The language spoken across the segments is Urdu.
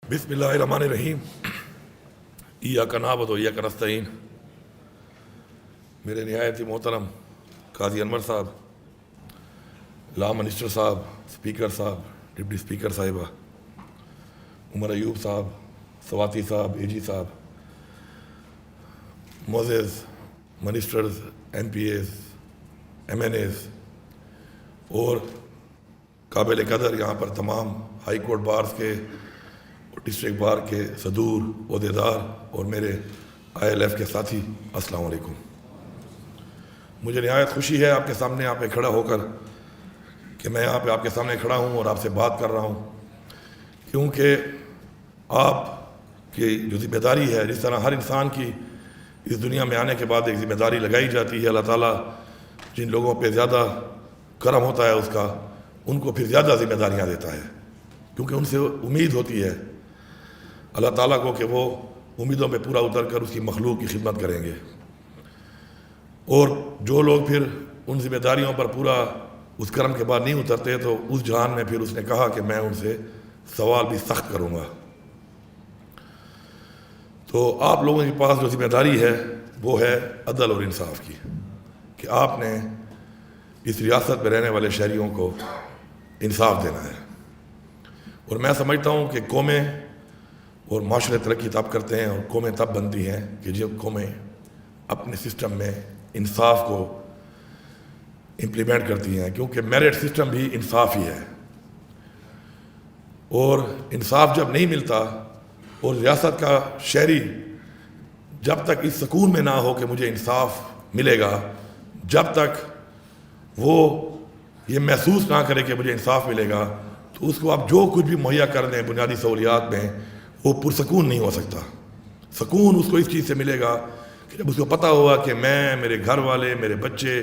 بسم اللہ الرحمن الرحیم ایاک نعبد و ایاک نستعین. میرے نہایت ہی محترم قاضی انور صاحب، لا منسٹر صاحب، اسپیکر صاحب، ڈپٹی اسپیکر صاحبہ، عمر ایوب صاحب، سواتی صاحب، اے جی صاحب، معزز ministers, M P As, M N As اور قابل قدر یہاں پر تمام ہائی کورٹ بارز کے اور ڈسٹرکٹ بار کے صدور، عہدیدار اور میرے آئی ایل ایف کے ساتھی، السلام علیکم. مجھے نہایت خوشی ہے آپ کے سامنے یہاں پہ کھڑا ہو کر کہ میں یہاں پہ آپ کے سامنے کھڑا ہوں اور آپ سے بات کر رہا ہوں، کیونکہ آپ کی جو ذمہ داری ہے، جس طرح ہر انسان کی اس دنیا میں آنے کے بعد ایک ذمہ داری لگائی جاتی ہے، اللہ تعالیٰ جن لوگوں پہ زیادہ کرم ہوتا ہے اس کا، ان کو پھر زیادہ ذمہ داریاں دیتا ہے، کیونکہ ان سے امید ہوتی ہے اللہ تعالیٰ کو کہ وہ امیدوں پہ پورا اتر کر اس کی مخلوق کی خدمت کریں گے. اور جو لوگ پھر ان ذمہ داریوں پر پورا اس کرم کے بعد نہیں اترتے، تو اس جہان میں پھر اس نے کہا کہ میں ان سے سوال بھی سخت کروں گا. تو آپ لوگوں کے پاس جو ذمہ داری ہے وہ ہے عدل اور انصاف کی، کہ آپ نے اس ریاست میں رہنے والے شہریوں کو انصاف دینا ہے. اور میں سمجھتا ہوں کہ قومیں اور معاشرے ترقی تب کرتے ہیں اور قومیں تب بنتی ہیں کہ جب قومیں اپنے سسٹم میں انصاف کو امپلیمنٹ کرتی ہیں، کیونکہ میرٹ سسٹم بھی انصاف ہی ہے. اور انصاف جب نہیں ملتا اور ریاست کا شہری جب تک اس سکون میں نہ ہو کہ مجھے انصاف ملے گا، جب تک وہ یہ محسوس نہ کرے کہ مجھے انصاف ملے گا، تو اس کو آپ جو کچھ بھی مہیا کر دیں بنیادی سہولیات میں، وہ پرسکون نہیں ہو سکتا. سکون اس کو اس چیز سے ملے گا کہ جب اس کو پتہ ہوگا کہ میں، میرے گھر والے، میرے بچے،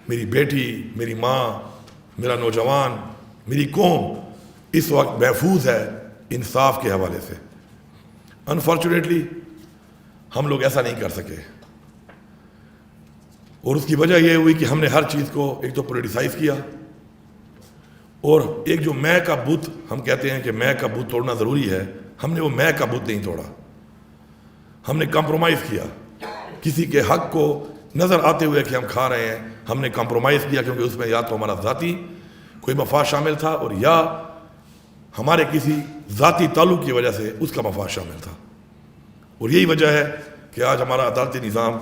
میری بیٹی، میری ماں، میرا نوجوان، میری قوم اس وقت محفوظ ہے انصاف کے حوالے سے. انفارچونیٹلی ہم لوگ ایسا نہیں کر سکے، اور اس کی وجہ یہ ہوئی کہ ہم نے ہر چیز کو ایک تو پولیٹیسائز کیا، اور ایک جو میں کا بت ہم کہتے ہیں کہ میں کا بت توڑنا ضروری ہے، ہم نے وہ میں کا بت نہیں توڑا. ہم نے کمپرومائز کیا، کسی کے حق کو نظر آتے ہوئے کہ ہم کھا رہے ہیں، ہم نے کمپرومائز کیا، کیونکہ اس میں یا تو ہمارا ذاتی کوئی مفاد شامل تھا، اور یا ہمارے کسی ذاتی تعلق کی وجہ سے اس کا مفاد شامل تھا. اور یہی وجہ ہے کہ آج ہمارا عدالتی نظام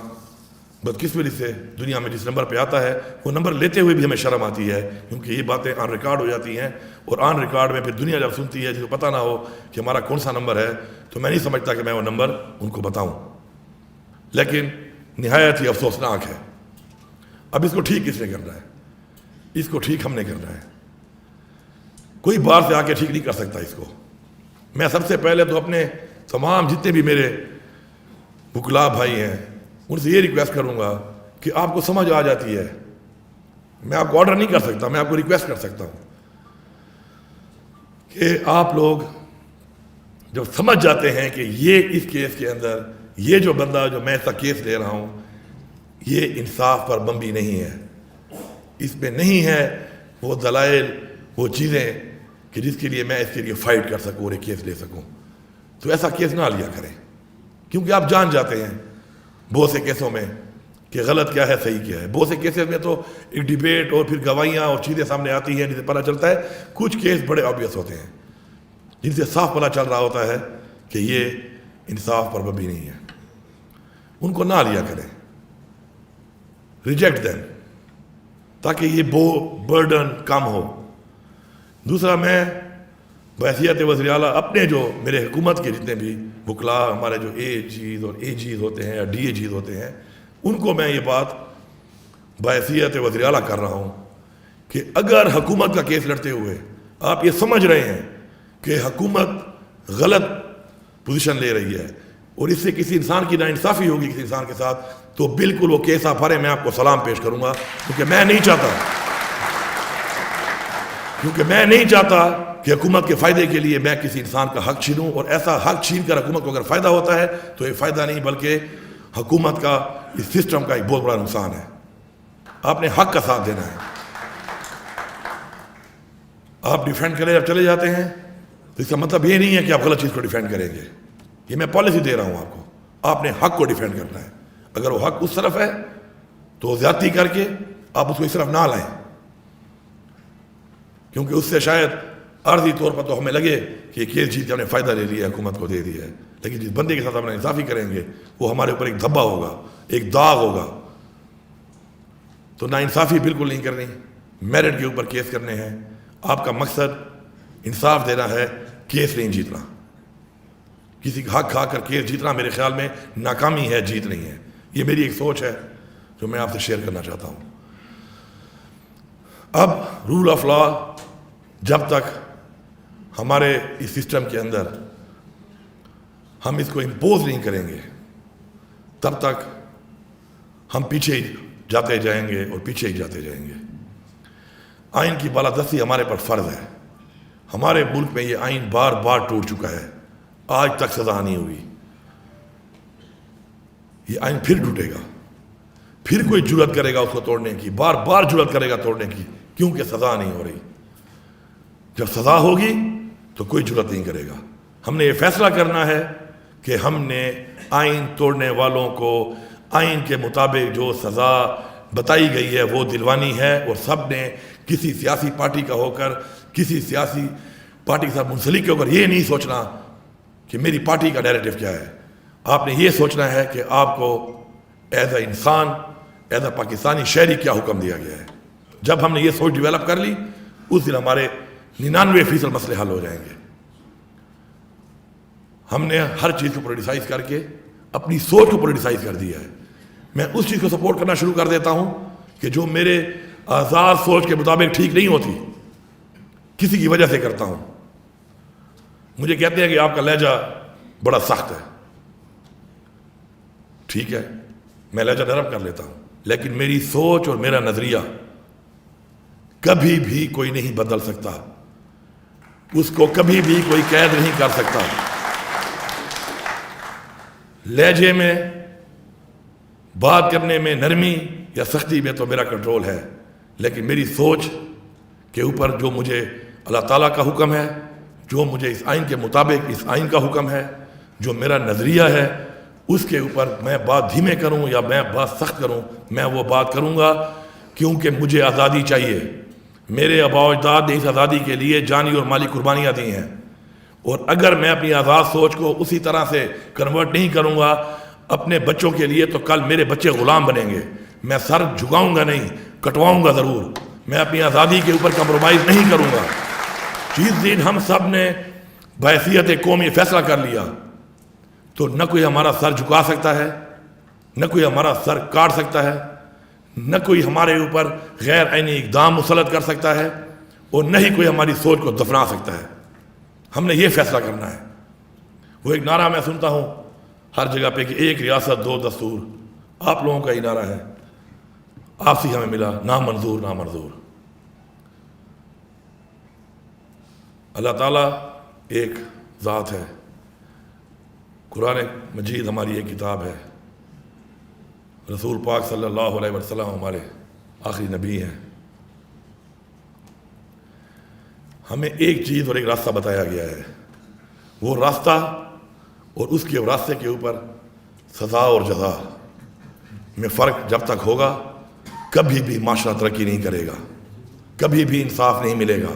بدقسمتی سے دنیا میں جس نمبر پہ آتا ہے، وہ نمبر لیتے ہوئے بھی ہمیں شرم آتی ہے، کیونکہ یہ باتیں آن ریکارڈ ہو جاتی ہیں، اور آن ریکارڈ میں پھر دنیا جب سنتی ہے، جس کو پتہ نہ ہو کہ ہمارا کون سا نمبر ہے، تو میں نہیں سمجھتا کہ میں وہ نمبر ان کو بتاؤں. لیکن نہایت ہی افسوسناک ہے. اب اس کو ٹھیک کس نے کرنا ہے؟ اس کو ٹھیک ہم نے کرنا ہے. کوئی باہر سے آ کے ٹھیک نہیں کر سکتا اس کو. میں سب سے پہلے تو اپنے تمام جتنے بھی میرے وکلاء بھائی ہیں ان سے یہ ریکویسٹ کروں گا کہ آپ کو سمجھ آ جاتی ہے، میں آپ کو آرڈر نہیں کر سکتا، میں آپ کو ریکویسٹ کر سکتا ہوں کہ آپ لوگ جب سمجھ جاتے ہیں کہ یہ اس کیس کے اندر یہ جو بندہ جو میں اس کا کیس لے رہا ہوں یہ انصاف پر مبنی نہیں ہے، اس میں نہیں ہے وہ دلائل، وہ چیزیں کہ جس کے لیے میں اس کے لیے فائٹ کر سکوں اور ایک کیس لے سکوں، تو ایسا کیس نہ لیا کریں. کیونکہ آپ جان جاتے ہیں بہت سے کیسوں میں کہ غلط کیا ہے، صحیح کیا ہے. بہت سے کیسز میں تو ایک ڈیبیٹ اور پھر گواہیاں اور چیزیں سامنے آتی ہیں جن سے پتہ چلتا ہے. کچھ کیس بڑے آبویس ہوتے ہیں جن سے صاف پتہ چل رہا ہوتا ہے کہ یہ انصاف پر مبنی نہیں ہے، ان کو نہ لیا کریں، ریجیکٹ دیم، تاکہ یہ برڈن کم ہو. دوسرا، میں بحیثیت وزیر اعلیٰ اپنے جو میرے حکومت کے جتنے بھی وکلاء ہمارے جو اے جیز اور اے جیز ہوتے ہیں یا ڈی اے جیز ہوتے ہیں، ان کو میں یہ بات بحیثیت وزیر اعلیٰ کر رہا ہوں کہ اگر حکومت کا کیس لڑتے ہوئے آپ یہ سمجھ رہے ہیں کہ حکومت غلط پوزیشن لے رہی ہے اور اس سے کسی انسان کی ناانصافی ہوگی کسی انسان کے ساتھ، تو بالکل وہ کیس آپ ہرے، میں آپ کو سلام پیش کروں گا، کیونکہ میں نہیں چاہتا کہ حکومت کے فائدے کے لیے میں کسی انسان کا حق چھینوں. اور ایسا حق چھین کر حکومت کو اگر فائدہ ہوتا ہے تو یہ فائدہ نہیں بلکہ حکومت کا اس سسٹم کا ایک بہت بڑا نقصان ہے. آپ نے حق کا ساتھ دینا ہے. آپ ڈیفینڈ کرنے جب چلے جاتے ہیں تو تو اس کا مطلب یہ نہیں ہے کہ آپ غلط چیز کو ڈیفینڈ کریں گے. یہ میں پالیسی دے رہا ہوں آپ کو. آپ نے حق کو ڈیفینڈ کرنا ہے. اگر وہ حق اس طرف ہے تو زیادتی کر کے آپ اس کو اس طرف نہ لائیں, کیونکہ اس سے شاید عارضی طور پر تو ہمیں لگے کہ یہ کیس جیت کے ہم نے فائدہ لے لیا ہے, حکومت کو دے دیا ہے, لیکن جس بندے کے ساتھ ہم انصافی کریں گے وہ ہمارے اوپر ایک دھبا ہوگا, ایک داغ ہوگا. تو نا انصافی بالکل نہیں کرنی, میرٹ کے اوپر کیس کرنے ہیں. آپ کا مقصد انصاف دینا ہے, کیس نہیں جیتنا. کسی کا حق کھا کر کیس جیتنا میرے خیال میں ناکامی ہے, جیت نہیں ہے. یہ میری ایک سوچ ہے جو میں آپ سے شیئر کرنا چاہتا ہوں. اب رول آف لا جب تک ہمارے اس سسٹم کے اندر ہم اس کو امپوز نہیں کریں گے تب تک ہم پیچھے ہی جاتے جائیں گے اور پیچھے ہی جاتے جائیں گے. آئین کی بالادستی ہمارے پر فرض ہے. ہمارے ملک میں یہ آئین بار بار ٹوٹ چکا ہے, آج تک سزا نہیں ہوئی. یہ آئین پھر ٹوٹے گا, پھر کوئی جرات کرے گا اس کو توڑنے کی, بار بار جرات کرے گا توڑنے کی, کیونکہ سزا نہیں ہو رہی. جب سزا ہوگی تو کوئی جرات نہیں کرے گا. ہم نے یہ فیصلہ کرنا ہے کہ ہم نے آئین توڑنے والوں کو آئین کے مطابق جو سزا بتائی گئی ہے وہ دلوانی ہے, اور سب نے کسی سیاسی پارٹی کا ہو کر, کسی سیاسی پارٹی کے ساتھ منسلک ہو کر یہ نہیں سوچنا کہ میری پارٹی کا نیریٹو کیا ہے. آپ نے یہ سوچنا ہے کہ آپ کو ایز اے انسان, ایز اے پاکستانی شہری کیا حکم دیا گیا ہے. جب ہم نے یہ سوچ ڈیولپ کر لی اس دن ہمارے 99% مسئلے حل ہو جائیں گے. ہم نے ہر چیز کو پولیٹیسائز کر کے اپنی سوچ کو پولیٹیسائز کر دیا ہے. میں اس چیز کو سپورٹ کرنا شروع کر دیتا ہوں کہ جو میرے آزاد سوچ کے مطابق ٹھیک نہیں ہوتی, کسی کی وجہ سے کرتا ہوں. مجھے کہتے ہیں کہ آپ کا لہجہ بڑا سخت ہے. ٹھیک ہے, میں لہجہ نرم کر لیتا ہوں, لیکن میری سوچ اور میرا نظریہ کبھی بھی کوئی نہیں بدل سکتا. اس کو کبھی بھی کوئی قید نہیں کر سکتا. لہجے میں, بات کرنے میں نرمی یا سختی میں تو میرا کنٹرول ہے, لیکن میری سوچ کے اوپر جو مجھے اللہ تعالیٰ کا حکم ہے, جو مجھے اس آئین کے مطابق اس آئین کا حکم ہے, جو میرا نظریہ ہے, اس کے اوپر میں بات دھیمے کروں یا میں بات سخت کروں, میں وہ بات کروں گا, کیونکہ مجھے آزادی چاہیے. میرے آباء و اجداد نے اس آزادی کے لیے جانی اور مالی قربانیاں دی ہیں, اور اگر میں اپنی آزاد سوچ کو اسی طرح سے کنورٹ نہیں کروں گا اپنے بچوں کے لیے, تو کل میرے بچے غلام بنیں گے. میں سر جھکاؤں گا نہیں, کٹواؤں گا ضرور. میں اپنی آزادی کے اوپر کمپرومائز نہیں کروں گا. جس دن ہم سب نے بحیثیت قومی فیصلہ کر لیا تو نہ کوئی ہمارا سر جھکا سکتا ہے, نہ کوئی ہمارا سر کاٹ سکتا ہے, نہ کوئی ہمارے اوپر غیر عینی اقدام مسلط کر سکتا ہے, اور نہ ہی کوئی ہماری سوچ کو دفنا سکتا ہے. ہم نے یہ فیصلہ کرنا ہے. وہ ایک نعرہ میں سنتا ہوں ہر جگہ پہ کہ ایک ریاست دو دستور, آپ لوگوں کا ہی نعرہ ہے, آپ سے ہمیں ملا, نامنظور نامنظور. اللہ تعالیٰ ایک ذات ہے. قرآن مجید ہماری ایک کتاب ہے. رسول پاک صلی اللہ علیہ وسلم ہمارے آخری نبی ہیں. ہمیں ایک چیز اور ایک راستہ بتایا گیا ہے. وہ راستہ اور اس کے راستے کے اوپر سزا اور جزا میں فرق جب تک ہوگا کبھی بھی معاشرہ ترقی نہیں کرے گا, کبھی بھی انصاف نہیں ملے گا.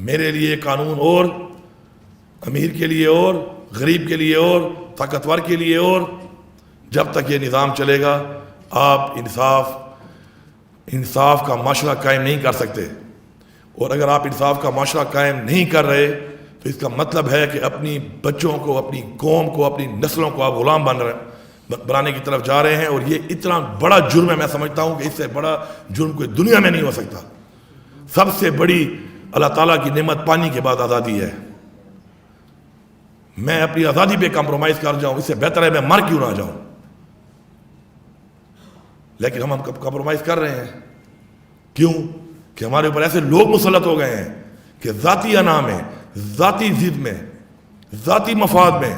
میرے لیے قانون اور, امیر کے لیے اور, غریب کے لیے اور, طاقتور کے لیے اور. جب تک یہ نظام چلے گا آپ انصاف کا معاشرہ قائم نہیں کر سکتے. اور اگر آپ انصاف کا معاشرہ قائم نہیں کر رہے تو اس کا مطلب ہے کہ اپنی بچوں کو, اپنی قوم کو, اپنی نسلوں کو آپ غلام بنانے کی طرف جا رہے ہیں. اور یہ اتنا بڑا جرم ہے, میں سمجھتا ہوں کہ اس سے بڑا جرم کوئی دنیا میں نہیں ہو سکتا. سب سے بڑی اللہ تعالیٰ کی نعمت پانی کے بعد آزادی ہے. میں اپنی آزادی پہ کمپرومائز کر جاؤں, اس سے بہتر ہے میں مر کیوں نہ جاؤں. لیکن ہم کمپرومائز کر رہے ہیں. کیوں؟ کہ ہمارے اوپر ایسے لوگ مسلط ہو گئے ہیں کہ ذاتی انا میں, ذاتی ضد میں, ذاتی مفاد میں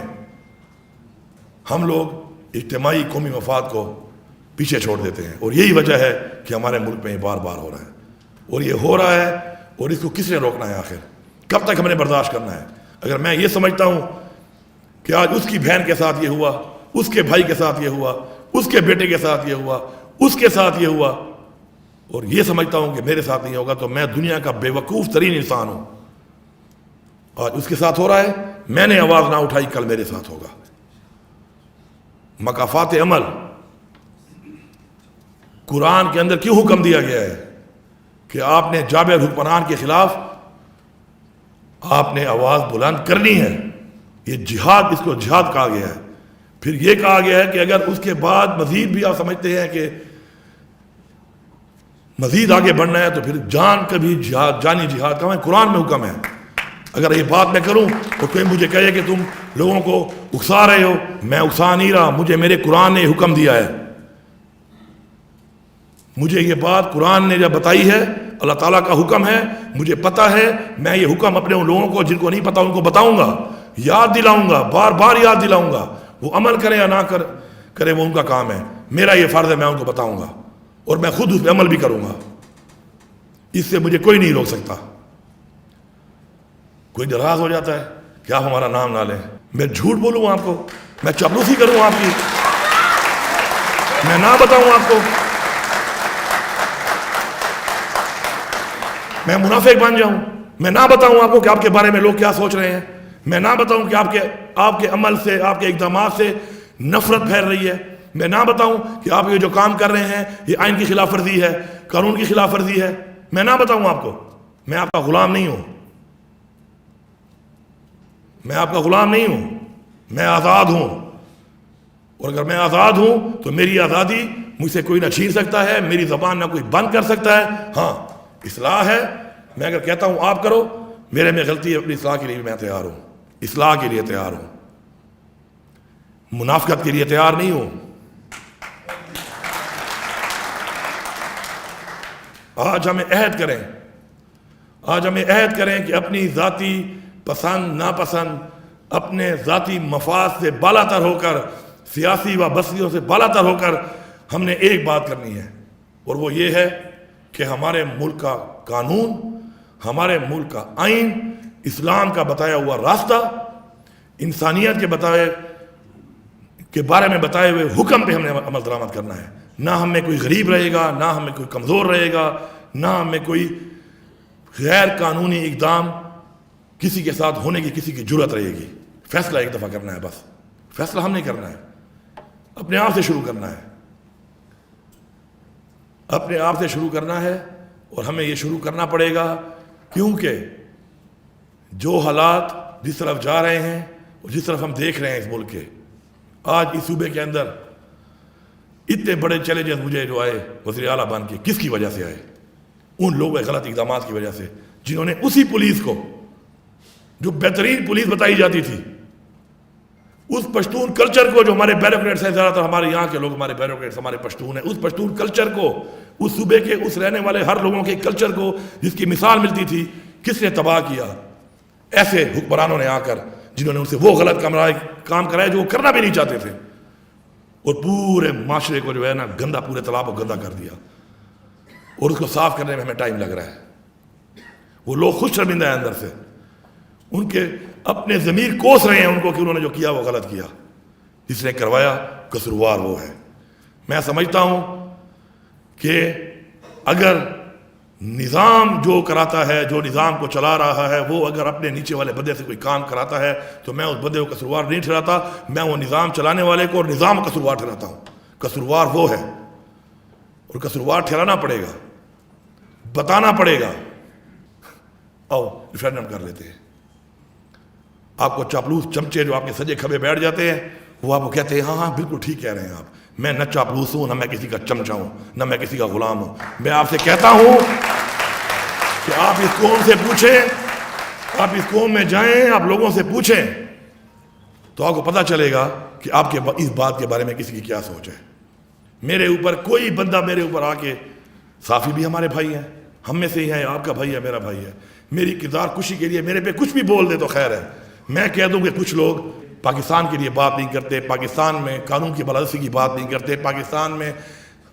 ہم لوگ اجتماعی قومی مفاد کو پیچھے چھوڑ دیتے ہیں. اور یہی وجہ ہے کہ ہمارے ملک میں یہ بار بار ہو رہا ہے. اور یہ ہو رہا ہے, اور اس کو کس نے روکنا ہے آخر؟ کب تک ہم نے برداشت کرنا ہے؟ اگر میں یہ سمجھتا ہوں کہ آج اس کی بہن کے ساتھ یہ ہوا، اس کے بھائی کے ساتھ یہ ہوا، اس کے بیٹے کے ساتھ یہ ہوا، اس کے ساتھ یہ ہوا، اور یہ سمجھتا ہوں کہ میرے ساتھ نہیں ہوگا، تو میں دنیا کا بے وقوف ترین انسان ہوں۔ آج اس کے ساتھ ہو رہا ہے، میں نے آواز نہ اٹھائی، کل میرے ساتھ ہوگا۔ مکافات عمل قرآن کے اندر کیوں حکم دیا گیا ہے کہ آپ نے جابر حکمران کے خلاف آپ نے آواز بلند کرنی ہے؟ یہ جہاد، اس کو جہاد کہا گیا ہے۔ پھر یہ کہا گیا ہے کہ اگر اس کے بعد مزید بھی آپ سمجھتے ہیں کہ مزید آگے بڑھنا ہے تو پھر جان کا بھی جہاد، جانی جہاد کا قرآن میں حکم ہے۔ اگر یہ بات میں کروں تو کوئی مجھے کہے کہ تم لوگوں کو اکسا رہے ہو، میں اکسا نہیں رہا، مجھے میرے قرآن نے حکم دیا ہے۔ مجھے یہ بات قرآن نے جب بتائی ہے، اللہ تعالیٰ کا حکم ہے، مجھے پتہ ہے، میں یہ حکم اپنے ان لوگوں کو جن کو نہیں پتہ ان کو بتاؤں گا، یاد دلاؤں گا، بار بار یاد دلاؤں گا۔ وہ عمل کرے یا نہ کرے وہ ان کا کام ہے، میرا یہ فرض ہے میں ان کو بتاؤں گا، اور میں خود اس پہ عمل بھی کروں گا۔ اس سے مجھے کوئی نہیں روک سکتا۔ کوئی ناراض ہو جاتا ہے کہ آپ ہمارا نام نہ لیں، میں جھوٹ بولوں آپ کو، میں چاپلوسی کروں آپ کی، میں نہ بتاؤں آپ کو، میں منافق بن جاؤں، میں نہ بتاؤں آپ کو کہ آپ کے بارے میں لوگ کیا سوچ رہے ہیں، میں نہ بتاؤں کہ آپ کے عمل سے، آپ کے اقدامات سے نفرت پھیل رہی ہے، میں نہ بتاؤں کہ آپ یہ جو کام کر رہے ہیں یہ آئین کی خلاف ورزی ہے، قانون کی خلاف ورزی ہے، میں نہ بتاؤں آپ کو۔ میں آپ کا غلام نہیں ہوں، میں آپ کا غلام نہیں ہوں، میں آزاد ہوں، اور اگر میں آزاد ہوں تو میری آزادی مجھ سے کوئی نہ چھین سکتا ہے، میری زبان نہ کوئی بند کر سکتا ہے۔ ہاں اصلاح ہے، میں اگر کہتا ہوں آپ کرو، میرے میں غلطی ہے، اپنی اصلاح کے لیے میں تیار ہوں، اصلاح کے لیے تیار ہوں، منافقت کے لیے تیار نہیں ہوں۔ آج ہمیں عہد کریں کہ اپنی ذاتی پسند ناپسند، اپنے ذاتی مفاد سے بالا تر ہو کر، سیاسی وابستگیوں سے بالا تر ہو کر ہم نے ایک بات کرنی ہے، اور وہ یہ ہے کہ ہمارے ملک کا قانون، ہمارے ملک کا آئین، اسلام کا بتایا ہوا راستہ، انسانیت کے بارے میں بتائے ہوئے حکم پہ ہم نے عمل درآمد کرنا ہے۔ نہ ہم میں کوئی غریب رہے گا، نہ ہم میں کوئی کمزور رہے گا، نہ ہم میں کوئی غیر قانونی اقدام کسی کے ساتھ ہونے کی کسی کی جرت رہے گی۔ فیصلہ ایک دفعہ کرنا ہے، بس فیصلہ ہم نہیں کرنا ہے، اپنے آپ سے شروع کرنا ہے، اپنے آپ سے شروع کرنا ہے، اور ہمیں یہ شروع کرنا پڑے گا، کیونکہ جو حالات جس طرف جا رہے ہیں اور جس طرف ہم دیکھ رہے ہیں اس ملک کے، آج اس صوبے کے اندر اتنے بڑے چیلنجز مجھے جو آئے وزیر اعلیٰ بن کے، کس کی وجہ سے آئے؟ ان لوگوں کے غلط اقدامات کی وجہ سے، جنہوں نے اسی پولیس کو جو بہترین پولیس بتائی جاتی تھی، اس پشتون کلچر کو جو ہمارے بیوروکریٹس ہیں، زیادہ تر ہمارے یہاں کے لوگ ہمارے بیوروکریٹس ہمارے پشتون ہیں، اس پشتون کلچر کو، اس صوبے کے اس رہنے والے ہر لوگوں کے کلچر کو جس کی مثال ملتی تھی، کس نے تباہ کیا؟ ایسے حکمرانوں نے آ کر، جنہوں نے ان سے وہ غلط کام کرائے جو وہ کرنا بھی نہیں چاہتے تھے، اور پورے معاشرے کو جو ہے نا گندا، پورے تالاب کو گندا کر دیا، اور اس کو صاف کرنے میں ہمیں ٹائم لگ رہا ہے۔ وہ لوگ خود شرمندہ ہیں اندر سے، ان کے اپنے ضمیر کوس رہے ہیں ان کو کہ انہوں نے جو کیا وہ غلط کیا، جس نے کروایا قصوروار وہ ہے۔ میں سمجھتا ہوں کہ اگر نظام جو کراتا ہے، جو نظام کو چلا رہا ہے، وہ اگر اپنے نیچے والے بندے سے کوئی کام کراتا ہے تو میں اس بندے کو قصوروار نہیں ٹھہراتا، میں وہ نظام چلانے والے کو اور نظام کو قصوروار ٹھہراتا ہوں۔ قصوروار وہ ہے، اور قصوروار ٹھہرانا پڑے گا، بتانا پڑے گا۔ آؤ ریفرینڈم کر لیتے ہیں۔ آپ کو چاپلوس چمچے جو آپ کے سجے کھبے بیٹھ جاتے ہیں، وہ آپ کو کہتے ہیں ہاں ہاں بالکل ٹھیک کہہ رہے ہیں آپ، میں نہ چاپلوس ہوں، نہ میں کسی کا چمچہ ہوں، نہ میں کسی کا غلام ہوں۔ میں آپ سے کہتا ہوں کہ آپ اس قوم سے پوچھیں، آپ اس قوم میں جائیں، آپ لوگوں سے پوچھیں تو آپ کو پتہ چلے گا کہ آپ کے اس بات کے بارے میں کسی کی کیا سوچ ہے۔ میرے اوپر کوئی بندہ میرے اوپر آ کے، صافی بھی ہمارے بھائی ہیں، ہم میں سے ہی ہیں، آپ کا بھائی ہے، میرا بھائی ہے، میری کردار کشی کے لیے میرے پہ کچھ بھی بول دے تو خیر ہے۔ میں کہہ دوں کہ کچھ لوگ پاکستان کے لیے بات نہیں کرتے، پاکستان میں قانون کی بالادستی کی بات نہیں کرتے، پاکستان میں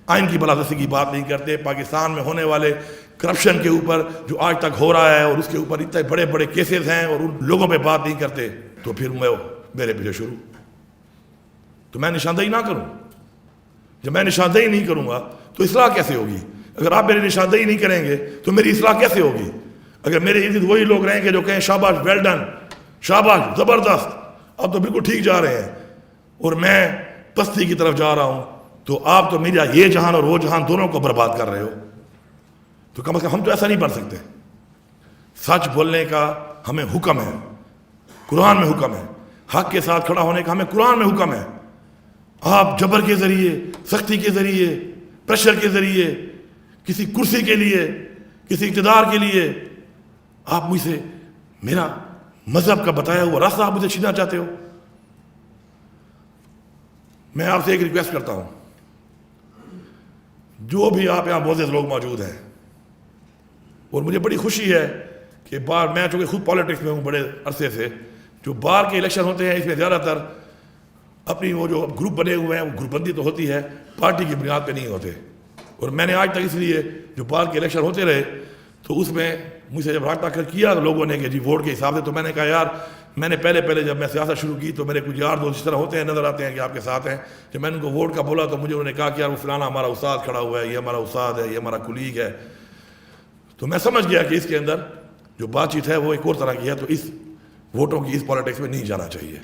آئین کی بالادستی کی بات نہیں کرتے، پاکستان میں ہونے والے کرپشن کے اوپر جو آج تک ہو رہا ہے اور اس کے اوپر اتنے بڑے بڑے کیسز ہیں اور ان لوگوں پہ بات نہیں کرتے، تو پھر میرے پیچھے شروع، تو میں نشاندہی نہ کروں؟ جب میں نشاندہی نہیں کروں گا تو اصلاح کیسے ہوگی؟ اگر آپ میری نشاندہی نہیں کریں گے تو میری اصلاح کیسے ہوگی؟ اگر میرے ارد وہی لوگ رہیں گے جو کہیں شاباش، ویل ڈن، شاباش، زبردست، آپ تو بالکل ٹھیک جا رہے ہیں، اور میں پستی کی طرف جا رہا ہوں، تو آپ تو میرا یہ جہان اور وہ جہان دونوں کو برباد کر رہے ہو. تو کم از کم ہم تو ایسا نہیں بن سکتے. سچ بولنے کا ہمیں حکم ہے، قرآن میں حکم ہے. حق کے ساتھ کھڑا ہونے کا ہمیں قرآن میں حکم ہے. آپ جبر کے ذریعے، سختی کے ذریعے، پریشر کے ذریعے، کسی کرسی کے لیے، کسی اقتدار کے لیے آپ مجھ سے میرا مذہب کا بتایا ہوا راستہ آپ مجھے چھینا چاہتے ہو. میں آپ سے ایک ریکویسٹ کرتا ہوں، جو بھی آپ یہاں معزز لوگ موجود ہیں، اور مجھے بڑی خوشی ہے کہ میں چونکہ خود پالیٹکس میں ہوں بڑے عرصے سے، جو بار کے الیکشن ہوتے ہیں اس میں زیادہ تر اپنی وہ جو گروپ بنے ہوئے ہیں، وہ گروپ بندی تو ہوتی ہے، پارٹی کی بنیاد پہ نہیں ہوتے. اور میں نے آج تک اس لیے جو بار کے الیکشن ہوتے رہے تو اس میں مجھ سے جب رابطہ کیا لوگوں نے کہ جی ووٹ کے حساب سے، تو میں نے کہا یار، میں نے پہلے جب میں سیاست شروع کی تو میرے کچھ یار دوست اس طرح ہوتے ہیں، نظر آتے ہیں کہ آپ کے ساتھ ہیں. جب میں نے ان کو ووٹ کا بولا تو مجھے انہوں نے کہا کہ یار وہ فلانا ہمارا استاد کھڑا ہوا ہے، یہ ہمارا استاد ہے، یہ ہمارا کولیگ ہے. تو میں سمجھ گیا کہ اس کے اندر جو بات چیت ہے وہ ایک اور طرح کی ہے، تو اس ووٹوں کی اس پالیٹکس میں نہیں جانا چاہیے.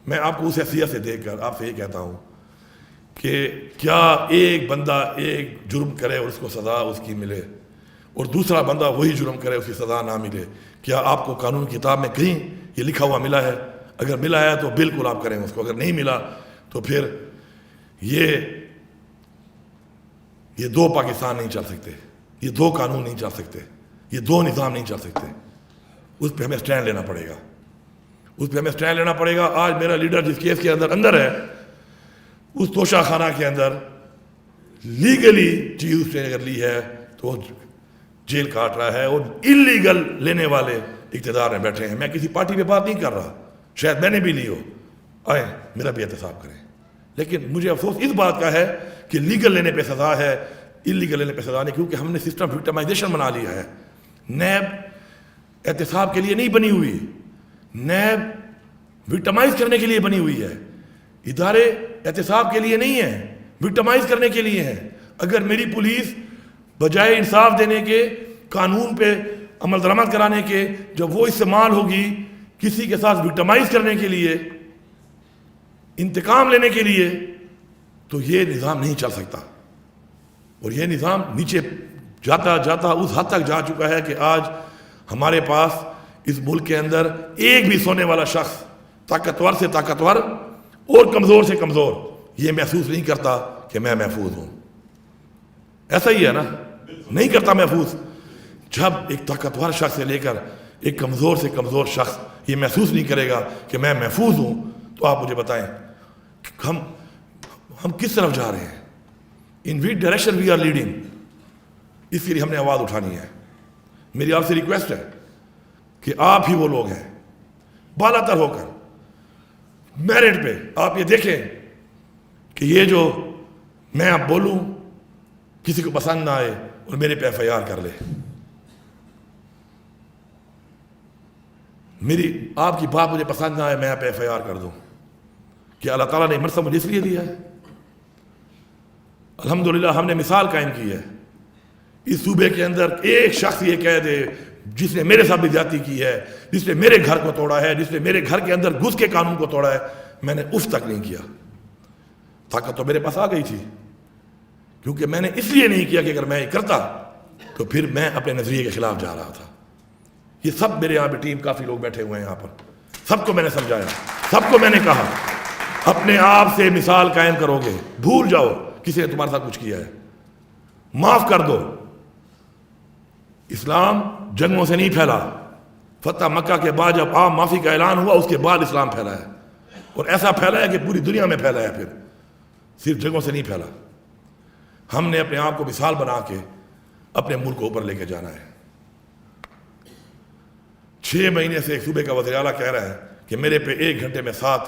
میں آپ کو اس حیثیت سے دیکھ کر آپ سے یہ کہتا ہوں کہ کیا ایک بندہ ایک جرم کرے اور اس کو سزا اس کی ملے، اور دوسرا بندہ وہی جرم کرے اس کی سزا نہ ملے؟ کیا آپ کو قانون کی کتاب میں کہیں یہ لکھا ہوا ملا ہے؟ اگر ملا ہے تو بالکل آپ کریں اس کو، اگر نہیں ملا تو پھر یہ دو پاکستان نہیں چل سکتے، یہ دو قانون نہیں چل سکتے، یہ دو نظام نہیں چل سکتے. اس پہ ہمیں سٹینڈ لینا پڑے گا، اس پہ ہمیں سٹینڈ لینا پڑے گا. آج میرا لیڈر جس کیس کے اندر ہے، اس توشہ خانہ کے اندر لیگلی چیز اس نے اگر لی ہے تو جیل کاٹ رہا ہے، اور انلیگل لینے والے اقتدار میں بیٹھے ہیں. میں کسی پارٹی پہ بات نہیں کر رہا، شاید میں نے بھی لی ہو، آئیں میرا بھی احتساب کریں. لیکن مجھے افسوس اس بات کا ہے کہ لیگل لینے پہ سزا ہے، انلیگل لینے پہ سزا نہیں، کیونکہ ہم نے سسٹم وکٹمائزیشن بنا لیا ہے. نیب احتساب کے لیے نہیں بنی ہوئی، نیب وکٹمائز کرنے کے لیے بنی ہوئی ہے. ادارے احتساب کے لیے نہیں ہیں، وکٹمائز کرنے کے لیے ہیں. اگر میری پولیس بجائے انصاف دینے کے، قانون پہ عمل درآمد کرانے کے، جب وہ استعمال ہوگی کسی کے ساتھ وکٹمائز کرنے کے لیے، انتقام لینے کے لیے، تو یہ نظام نہیں چل سکتا. اور یہ نظام نیچے جاتا جاتا اس حد تک جا چکا ہے کہ آج ہمارے پاس اس ملک کے اندر ایک بھی سونے والا شخص، طاقتور سے طاقتور اور کمزور سے کمزور، یہ محسوس نہیں کرتا کہ میں محفوظ ہوں. ایسا ہی ہے نا؟ نہیں کرتا محفوظ. جب ایک طاقتور شخص سے لے کر ایک کمزور سے کمزور شخص یہ محسوس نہیں کرے گا کہ میں محفوظ ہوں، تو آپ مجھے بتائیں ہم کس طرف جا رہے ہیں؟ In which direction we are leading. اس کے لیے ہم نے آواز اٹھانی ہے. میری آپ سے ریکویسٹ ہے کہ آپ ہی وہ لوگ ہیں بالا تر ہو کر میرٹ پہ آپ یہ دیکھیں کہ یہ جو میں اب بولوں کسی کو پسند نہ آئے اور میرے پہ ایف آئی آر کر لے. میری آپ کی بات مجھے پسند نہ آئے، میں پہ ایف آئی آر کر دوں. کہ اللہ تعالیٰ نے مرتبہ مجھے اس لیے دیا ہے. الحمدللہ ہم نے مثال قائم کی ہے. اس صوبے کے اندر ایک شخص یہ کہہ دے جس نے میرے ساتھ بھی زیادتی کی ہے، جس نے میرے گھر کو توڑا ہے، جس نے میرے گھر کے اندر گھس کے قانون کو توڑا ہے، میں نے اف تک نہیں کیا. طاقت تو میرے پاس آ گئی تھی، کیونکہ میں نے اس لیے نہیں کیا کہ اگر میں یہ کرتا تو پھر میں اپنے نظریے کے خلاف جا رہا تھا. یہ سب میرے یہاں پہ ٹیم کافی لوگ بیٹھے ہوئے ہیں یہاں پر، سب کو میں نے سمجھایا، سب کو میں نے کہا اپنے آپ سے مثال قائم کرو گے، بھول جاؤ کسی نے تمہارے ساتھ کچھ کیا ہے، معاف کر دو. اسلام جنگوں سے نہیں پھیلا. فتح مکہ کے بعد جب عام معافی کا اعلان ہوا اس کے بعد اسلام پھیلا ہے، اور ایسا پھیلا ہے کہ پوری دنیا میں پھیلا ہے. پھر صرف جنگوں سے نہیں پھیلا. ہم نے اپنے آپ کو مثال بنا کے اپنے ملک کو اوپر لے کے جانا ہے. 6 مہینے سے ایک صوبے کا وزیر اعلیٰ کہہ رہا ہے کہ میرے پہ 1 گھنٹے میں 7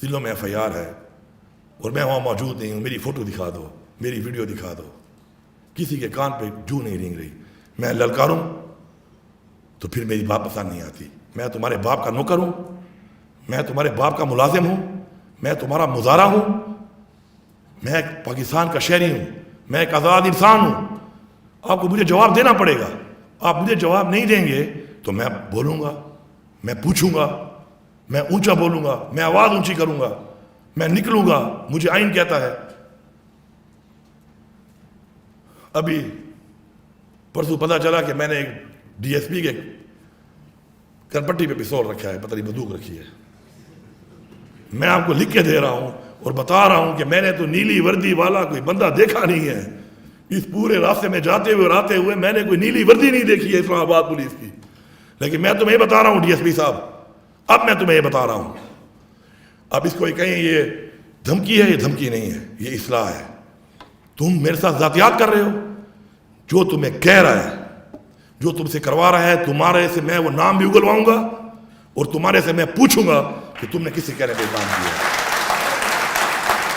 ضلعوں میں ایف آئی آر ہے اور میں وہاں موجود نہیں ہوں، میری فوٹو دکھا دو، میری ویڈیو دکھا دو. کسی کے کان پہ جو نہیں رینگ رہی. میں للکاروں تو پھر میری بات پسند نہیں آتی. میں تمہارے باپ کا نوکر ہوں, میں تمہارے باپ کا ملازم ہوں, میں تمہارا مزارع ہوں, میں ایک پاکستان کا شہری ہوں, میں ایک آزاد انسان ہوں. آپ کو مجھے جواب دینا پڑے گا. آپ مجھے جواب نہیں دیں گے تو میں بولوں گا, میں پوچھوں گا, میں اونچا بولوں گا, میں آواز اونچی کروں گا, میں نکلوں گا. مجھے آئین کہتا ہے. ابھی پرسوں پتہ چلا کہ میں نے ایک ڈی ایس پی کے کرپٹی پہ پستول رکھا ہے, پتہ نہیں بندوق رکھی ہے. میں آپ کو لکھ کے دے رہا ہوں اور بتا رہا ہوں کہ میں نے تو نیلی وردی والا کوئی بندہ دیکھا نہیں ہے. اس پورے راستے میں جاتے ہوئے اور آتے ہوئے میں نے کوئی نیلی وردی نہیں دیکھی ہے اسلام آباد پولیس کی. لیکن میں تمہیں بتا رہا ہوں ڈی ایس پی صاحب, اب میں تمہیں یہ بتا رہا ہوں, اب اس کو کہیں یہ دھمکی ہے, یہ دھمکی نہیں ہے, یہ اصلاح ہے. تم میرے ساتھ ذاتیات کر رہے ہو. جو تمہیں کہہ رہا ہے, جو تم سے کروا رہا ہے, تمہارے سے میں وہ نام بھی اگلواؤں گا اور تمہارے سے میں پوچھوں گا کہ تم نے کس سے کہنے پہ کام کیا.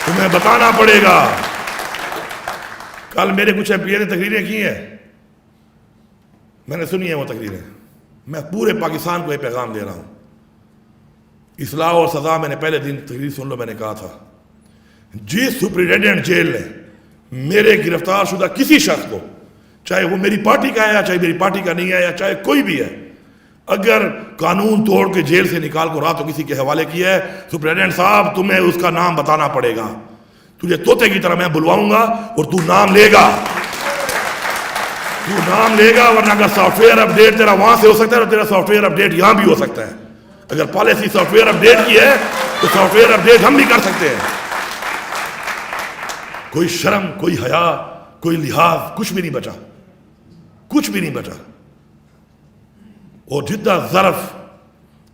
تمہیں بتانا پڑے گا. کل میرے کچھ MP نے تقریریں کی ہیں, میں نے سنی ہیں وہ تقریریں. میں پورے پاکستان کو یہ پیغام دے رہا ہوں. اصلاح اور سزا, میں نے پہلے دن تقریر سن لو, میں نے کہا تھا جس سپرنٹینڈنٹ جیل نے میرے گرفتار شدہ کسی شخص کو, چاہے وہ میری پارٹی کا ہے یا چاہے میری پارٹی کا نہیں ہے یا چاہے کوئی بھی ہے, اگر قانون توڑ کے جیل سے نکال کو رات کو کسی کے حوالے کیا ہے, سپرنٹینڈنٹ صاحب تمہیں اس کا نام بتانا پڑے گا. تجھے طوطے کی طرح میں بلواؤں گا اور تو نام لے گا, تو نام لے گا. ورنہ اگر سافٹ ویئر اپڈیٹ تیرا وہاں سے ہو سکتا ہے تو تیرا سافٹ ویئر اپڈیٹ یہاں بھی ہو سکتا ہے. اگر پالیسی سافٹ ویئر اپڈیٹ کی ہے تو سافٹ ویئر اپڈیٹ ہم بھی کر سکتے ہیں. کوئی شرم, کوئی حیا, کوئی لحاظ, کچھ بھی نہیں بچا, کچھ بھی نہیں بچا. اور جتنا ظرف,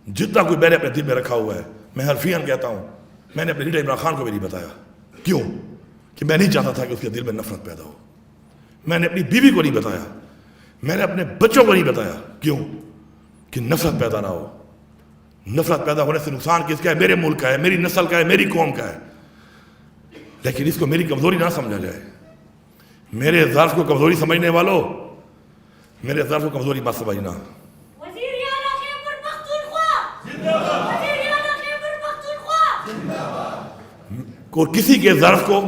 جتنا کوئی میں نے اپنے دل میں رکھا ہوا ہے, میں حرفیاً کہتا ہوں, میں نے اپنے لیڈر عمران خان کو بھی نہیں بتایا. کیوں؟ کہ میں نہیں چاہتا تھا کہ اس کے دل میں نفرت پیدا ہو. میں نے اپنی بیوی کو نہیں بتایا, میں نے اپنے بچوں کو نہیں بتایا. کیوں؟ کہ نفرت پیدا نہ ہو. نفرت پیدا ہونے سے نقصان کس کا ہے؟ میرے ملک کا ہے, میری نسل کا ہے, میری قوم کا ہے. لیکن اس کو میری کمزوری نہ سمجھا جائے. میرے ظرف کو کمزوری سمجھنے والوں, میرے ظرف کو کمزوری مت سمجھنا. اور کسی کے ظرف کو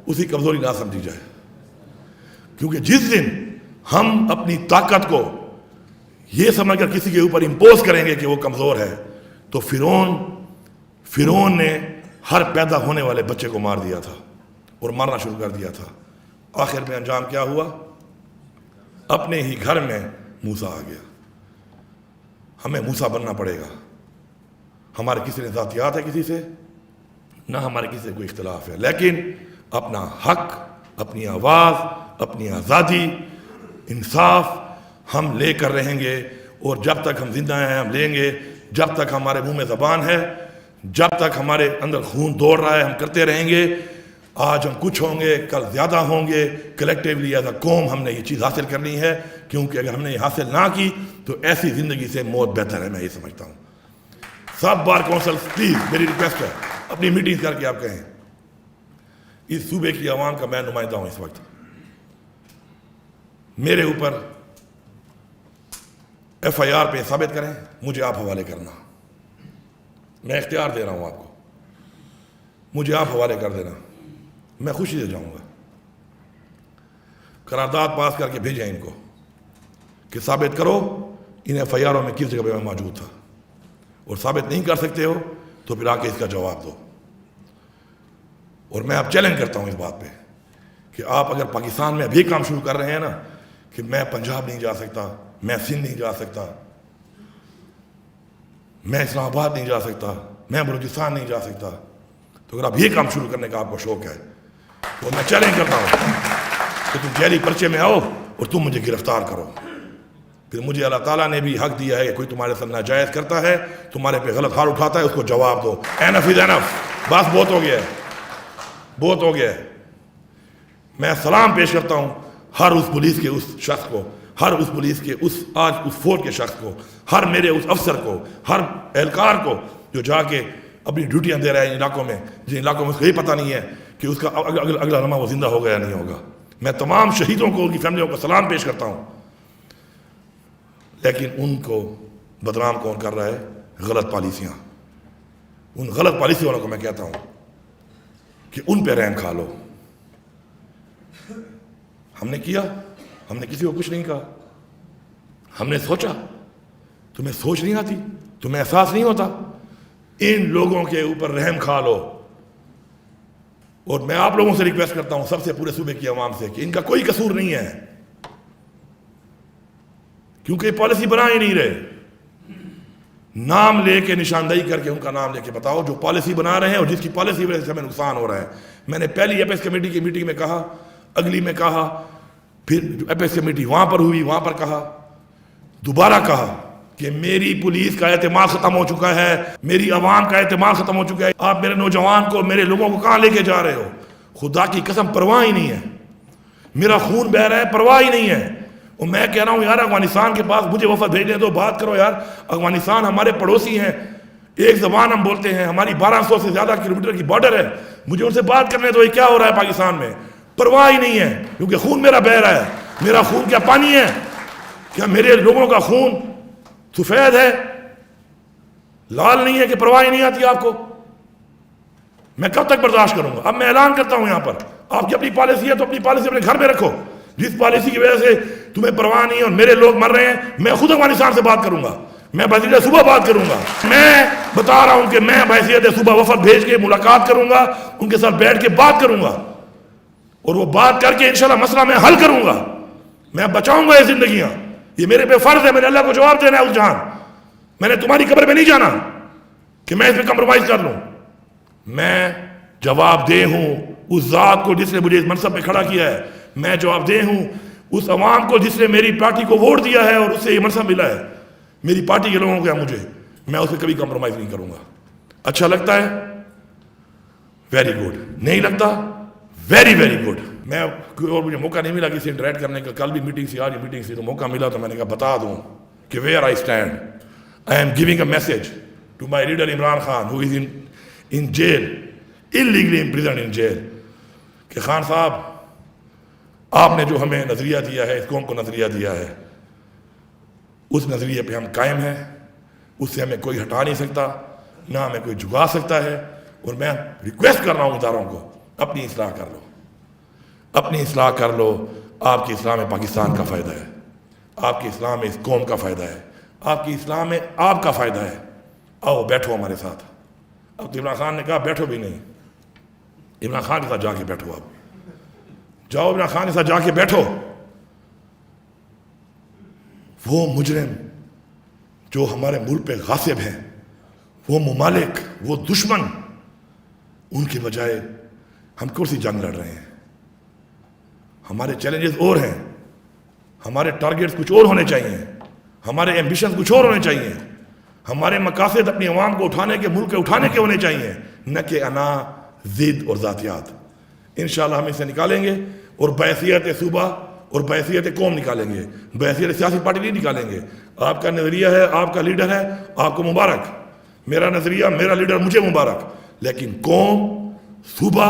اسی کمزوری نہ سمجھی جائے. کیونکہ جس دن ہم اپنی طاقت کو یہ سمجھ کر کسی کے اوپر امپوز کریں گے کہ وہ کمزور ہے, تو فرعون نے ہر پیدا ہونے والے بچے کو مار دیا تھا اور مارنا شروع کر دیا تھا. آخر میں انجام کیا ہوا؟ اپنے ہی گھر میں موسیٰ آ گیا. ہمیں موسیٰ بننا پڑے گا. ہمارے کسی نے ذاتیات ہے کسی سے, نہ ہمارے کسی سے کوئی اختلاف ہے, لیکن اپنا حق, اپنی آواز, اپنی آزادی, انصاف ہم لے کر رہیں گے. اور جب تک ہم زندہ ہیں ہم لیں گے. جب تک ہمارے منہ میں زبان ہے, جب تک ہمارے اندر خون دوڑ رہا ہے, ہم کرتے رہیں گے. آج ہم کچھ ہوں گے, کل زیادہ ہوں گے. کلیکٹیولی ایز اے قوم ہم نے یہ چیز حاصل کرنی ہے, کیونکہ اگر ہم نے یہ حاصل نہ کی تو ایسی زندگی سے موت بہتر ہے. میں یہ سمجھتا ہوں. سب بار کونسل پلیز میری ریکویسٹ ہے, اپنی میٹنگ کر کے آپ کہیں اس صوبے کی عوام کا میں نمائندہ ہوں اس وقت. میرے اوپر FIR پہ ثابت کریں, مجھے آپ حوالے کرنا. میں اختیار دے رہا ہوں آپ کو, مجھے آپ حوالے کر دینا, میں خوشی سے جاؤں گا. قرارداد پاس کر کے بھیجیں ان کو کہ ثابت کرو ان FIR میں کس جگہ پہ میں موجود تھا. اور ثابت نہیں کر سکتے ہو تو پھر آ کے اس کا جواب دو. اور میں اب چیلنج کرتا ہوں اس بات پہ کہ آپ اگر پاکستان میں ابھی کام شروع کر رہے ہیں نا کہ میں پنجاب نہیں جا سکتا, میں سندھ نہیں جا سکتا, میں اسلام آباد نہیں جا سکتا, میں بلوچستان نہیں جا سکتا, تو اگر آپ یہ کام شروع کرنے کا آپ کو شوق ہے تو میں چیلنج کرتا ہوں کہ تم جیلی پرچے میں آؤ اور تم مجھے گرفتار کرو. پھر مجھے اللہ تعالیٰ نے بھی حق دیا ہے کہ کوئی تمہارے ساتھ ناجائز کرتا ہے, تمہارے پہ غلط ہاتھ اٹھاتا ہے, اس کو جواب دو. اینف از اینف, بس بہت ہو گیا ہے, بہت ہو گیا ہے. میں سلام پیش کرتا ہوں ہر اس پولیس کے اس شخص کو, ہر اس پولیس کے اس آج اس فورس کے شخص کو, ہر میرے اس افسر کو, ہر اہلکار کو جو جا کے اپنی ڈیوٹیاں دے رہا ہے ان علاقوں میں, جن علاقوں میں اس کو یہ پتہ نہیں ہے کہ اس کا اگلا لمحہ وہ زندہ ہوگا یا نہیں ہوگا. میں تمام شہیدوں کو، ان کی فیملیوں کو سلام پیش کرتا ہوں، لیکن ان کو بدنام کون کر رہا ہے؟ غلط پالیسیاں۔ ان غلط پالیسی والوں کو میں کہتا ہوں کہ ان پہ رحم کھا لو۔ ہم نے کیا، ہم نے کسی کو کچھ نہیں کہا، ہم نے سوچا۔ تمہیں سوچ نہیں آتی؟ تمہیں احساس نہیں ہوتا؟ ان لوگوں کے اوپر رحم کھا لو۔ اور میں آپ لوگوں سے ریکویسٹ کرتا ہوں، سب سے، پورے صوبے کی عوام سے، کہ ان کا کوئی قصور نہیں ہے، کیونکہ یہ پالیسی بنا ہی نہیں رہے۔ نام لے کے، نشاندہی کر کے ان کا نام لے کے بتاؤ جو پالیسی بنا رہے ہیں اور جس کی پالیسی وجہ سے ہمیں نقصان ہو رہا ہے۔ میں نے پہلی ایپیکس کمیٹی کی میٹنگ میں کہا، اگلی میں کہا، پھر ایپیکس کمیٹی وہاں پر ہوئی، وہاں پر کہا، دوبارہ کہا کہ میری پولیس کا اعتماد ختم ہو چکا ہے، میری عوام کا اعتماد ختم ہو چکا ہے۔ آپ میرے نوجوان کو، میرے لوگوں کو کہاں لے کے جا رہے ہو؟ خدا کی قسم پرواہ ہی نہیں ہے، میرا خون بہہ رہا ہے، پرواہ ہی نہیں ہے۔ اور میں کہہ رہا ہوں یار، افغانستان کے پاس مجھے وفد بھیجنے دو، بات کرو یار۔ افغانستان ہمارے پڑوسی ہیں، ایک زبان ہم بولتے ہیں، ہماری 1200 سے زیادہ کلومیٹر کی بارڈر ہے، مجھے ان سے بات کرنے دو۔ یہ کیا ہو رہا ہے پاکستان میں؟ پرواہ ہی نہیں ہے، کیونکہ خون میرا بہہ رہا ہے۔ میرا خون کیا پانی ہے؟ کیا میرے لوگوں کا خون سفید ہے، لال نہیں ہے کہ پرواہ ہی نہیں آتی آپ کو؟ میں کب تک برداشت کروں گا؟ اب میں اعلان کرتا ہوں یہاں پر، آپ کی اپنی پالیسی ہے تو اپنی پالیسی اپنے گھر میں رکھو۔ جس پالیسی کی وجہ سے تمہیں پرواہ نہیں ہے اور میرے لوگ مر رہے ہیں، میں خود افغانستان سے بات کروں گا، میں بحیثیت صوبہ بات کروں گا۔ میں بتا رہا ہوں کہ میں بحیثیت صوبہ وفد بھیج کے ملاقات کروں گا، ان کے ساتھ بیٹھ کے بات کروں گا، اور وہ بات کر کے انشاءاللہ مسئلہ میں حل کروں گا۔ میں بچاؤں گا یہ زندگیاں، یہ میرے پہ فرض ہے، میں نے اللہ کو جواب دینا ہے اس جہان۔ میں نے تمہاری قبر میں نہیں جانا کہ میں اس میں کمپرومائز کر لوں۔ میں جواب دہ ہوں اس ذات کو جس نے مجھے اس منصب پہ کھڑا کیا ہے، میں جواب دہ ہوں اس عوام کو جس نے میری پارٹی کو ووٹ دیا ہے اور اس سے یہ منصب ملا ہے، میری پارٹی کے لوگوں کو، مجھے، میں اس پہ کبھی کمپرومائز نہیں کروں گا۔ اچھا لگتا ہے؟ Very good. نہیں لگتا؟ Very very good. میں اور مجھے موقع نہیں ملا کسی انٹریکٹ کرنے کا، کل بھی میٹنگ سی، آج میٹنگ سی، تو موقع ملا تو میں نے کہا بتا دوں کہ where I stand. I am giving a message to my leader Imran Khan who is in jail, illegally imprisoned in jail، کہ خان صاحب آپ نے جو ہمیں نظریہ دیا ہے، اس قوم کو نظریہ دیا ہے، اس نظریے پہ ہم قائم ہیں، اس سے ہمیں کوئی ہٹا نہیں سکتا، نہ ہمیں کوئی جھکا سکتا ہے۔ اور میں ریکویسٹ کر رہا ہوں اداروں کو، اپنی اصلاح کر لو، اپنی اصلاح کر لو۔ آپ کی اصلاح میں پاکستان کا فائدہ ہے، آپ کی اصلاح میں اس قوم کا فائدہ ہے، آپ کی اصلاح میں آپ کا فائدہ ہے۔ آؤ بیٹھو ہمارے ساتھ۔ اب تو عمران خان نے کہا بیٹھو بھی نہیں، عمران خان کے ساتھ جا کے بیٹھو، اب جاؤ عمران خان کے ساتھ جا کے بیٹھو۔ وہ مجرم جو ہمارے ملک پہ غاصب ہیں، وہ ممالک، وہ دشمن، ان کے بجائے ہم کون سی جنگ لڑ رہے ہیں؟ ہمارے چیلنجز اور ہیں، ہمارے ٹارگیٹس کچھ اور ہونے چاہیے، ہمارے ایمبیشنز کچھ اور ہونے چاہیے، ہمارے مقاصد اپنی عوام کو اٹھانے کے، ملک کے اٹھانے کے ہونے چاہیے، نہ کہ انا، ضد اور ذاتیات۔ انشاءاللہ ہم اسے نکالیں گے، اور بحیثیت صوبہ اور بحیثیت قوم نکالیں گے، بحیثیت سیاسی پارٹی نہیں نکالیں گے۔ آپ کا نظریہ ہے، آپ کا لیڈر ہے، آپ کو مبارک۔ میرا نظریہ، میرا لیڈر، مجھے مبارک۔ لیکن قوم، صوبہ،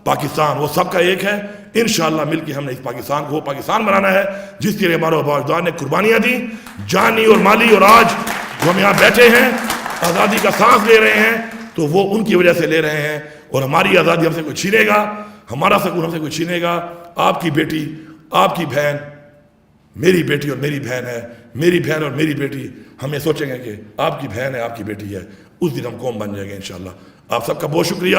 پاکستان، وہ سب کا ایک ہے۔ انشاءاللہ مل کے ہم نے اس پاکستان کو وہ پاکستان بنانا ہے جس کے لیے ہمارے آباء و اجداد نے قربانیاں دی، جانی اور مالی، اور آج جو ہم یہاں بیٹھے ہیں، آزادی کا سانس لے رہے ہیں، تو وہ ان کی وجہ سے لے رہے ہیں۔ اور ہماری آزادی ہم سے کوئی چھینے گا، ہمارا سکون ہم سے کوئی چھینے گا؟ آپ کی بیٹی، آپ کی بہن، میری بیٹی اور میری بہن ہے، میری بہن اور میری بیٹی، ہم یہ سوچیں گے کہ آپ کی بہن ہے، آپ کی بیٹی ہے، اس دن ہم قوم بن جائیں گے انشاءاللہ۔ آپ سب کا بہت شکریہ۔